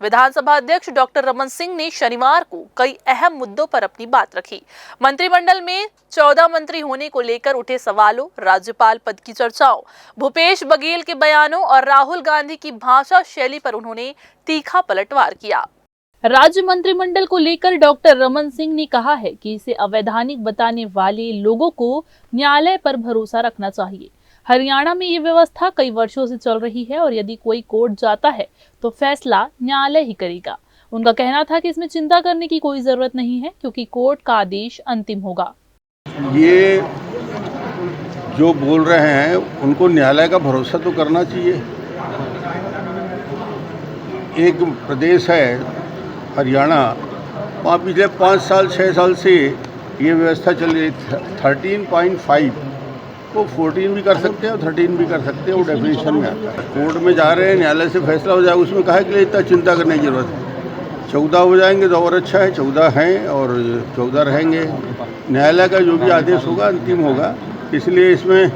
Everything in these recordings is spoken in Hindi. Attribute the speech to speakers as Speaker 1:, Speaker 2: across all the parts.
Speaker 1: विधानसभा अध्यक्ष डॉक्टर रमन सिंह ने शनिवार को कई अहम मुद्दों पर अपनी बात रखी। मंत्रिमंडल में 14 मंत्री होने को लेकर उठे सवालों, राज्यपाल पद की चर्चाओं, भूपेश बघेल के बयानों और राहुल गांधी की भाषा शैली पर उन्होंने तीखा पलटवार किया। राज्य मंत्रिमंडल को लेकर डॉक्टर रमन सिंह ने कहा है कि इसे अवैधानिक बताने वाले लोगों को न्यायालय पर भरोसा रखना चाहिए। हरियाणा में ये व्यवस्था कई वर्षों से चल रही है और यदि कोई कोर्ट जाता है तो फैसला न्यायालय ही करेगा। उनका कहना था कि इसमें चिंता करने की कोई जरूरत नहीं है क्योंकि कोर्ट का आदेश अंतिम होगा।
Speaker 2: ये जो बोल रहे हैं उनको न्यायालय का भरोसा तो करना चाहिए। एक प्रदेश है हरियाणा, वहाँ पिछले 5 साल 6 साल से ये व्यवस्था चल रही है। 13.5 वो 14 भी कर सकते हैं और 13 भी कर सकते हैं, वो डेफिनेशन में आता है। कोर्ट में जा रहे हैं, न्यायालय से फैसला हो जाएगा, उसमें कहा कि इतना चिंता करने की जरूरत है। 14 हो जाएंगे तो और अच्छा है, 14 हैं और 14 रहेंगे। न्यायालय का जो भी आदेश होगा अंतिम होगा, इसलिए इसमें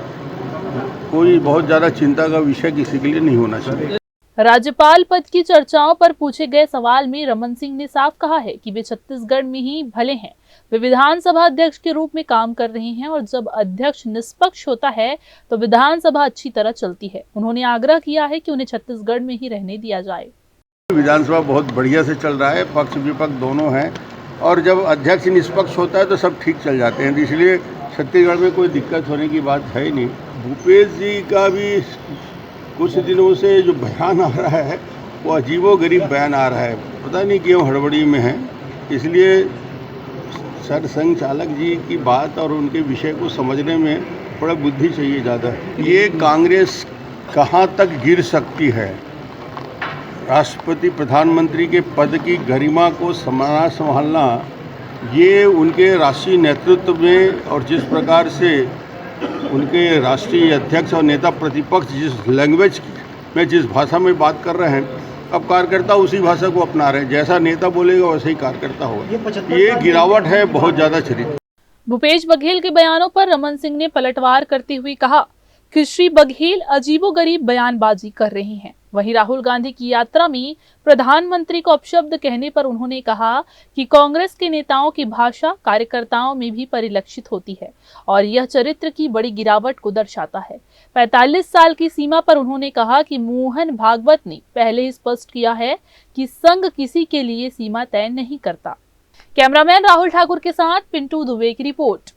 Speaker 2: कोई बहुत ज़्यादा चिंता का विषय किसी के लिए नहीं होना चाहिए।
Speaker 1: राज्यपाल पद की चर्चाओं पर पूछे गए सवाल में रमन सिंह ने साफ कहा है कि वे छत्तीसगढ़ में ही भले हैं, वे विधानसभा अध्यक्ष के रूप में काम कर रहे हैं और जब अध्यक्ष निष्पक्ष होता है तो विधानसभा अच्छी तरह चलती है। उन्होंने आग्रह किया है कि उन्हें छत्तीसगढ़ में ही रहने दिया जाए।
Speaker 2: विधानसभा बहुत बढ़िया से चल रहा है, पक्ष विपक्ष दोनों हैं और जब अध्यक्ष निष्पक्ष होता है तो सब ठीक चल जाते हैं, इसलिए छत्तीसगढ़ में कोई दिक्कत होने की बात है ही नहीं। भूपेश जी का भी कुछ दिनों से जो बयान आ रहा है वो अजीबोगरीब बयान आ रहा है, पता नहीं क्यों हड़बड़ी में है। इसलिए सरसंघ चालक जी की बात और उनके विषय को समझने में थोड़ा बुद्धि चाहिए ज़्यादा। ये कांग्रेस कहाँ तक गिर सकती है, राष्ट्रपति प्रधानमंत्री के पद की गरिमा को संभालना, ये उनके राष्ट्रीय नेतृत्व में और जिस प्रकार से उनके राष्ट्रीय अध्यक्ष और नेता प्रतिपक्ष जिस लैंग्वेज में, जिस भाषा में बात कर रहे हैं, अब कार्यकर्ता उसी भाषा को अपना रहे हैं। जैसा नेता बोलेगा वैसे ही कार्यकर्ता होगा। ये गिरावट है बहुत ज़्यादा चरित्र।
Speaker 1: भूपेश बघेल के बयानों पर रमन सिंह ने पलटवार करते हुए कहा कि श्री बघेल अजीबोगरीब बयानबाजी कर रहे हैं। वहीं राहुल गांधी की यात्रा में प्रधानमंत्री को अपशब्द कहने पर उन्होंने कहा कि कांग्रेस के नेताओं की भाषा कार्यकर्ताओं में भी परिलक्षित होती है और यह चरित्र की बड़ी गिरावट को दर्शाता है। 45 साल की सीमा पर उन्होंने कहा कि मोहन भागवत ने पहले ही स्पष्ट किया है कि संघ किसी के लिए सीमा तय नहीं करता। कैमरामैन राहुल ठाकुर के साथ पिंटू दुबे की रिपोर्ट।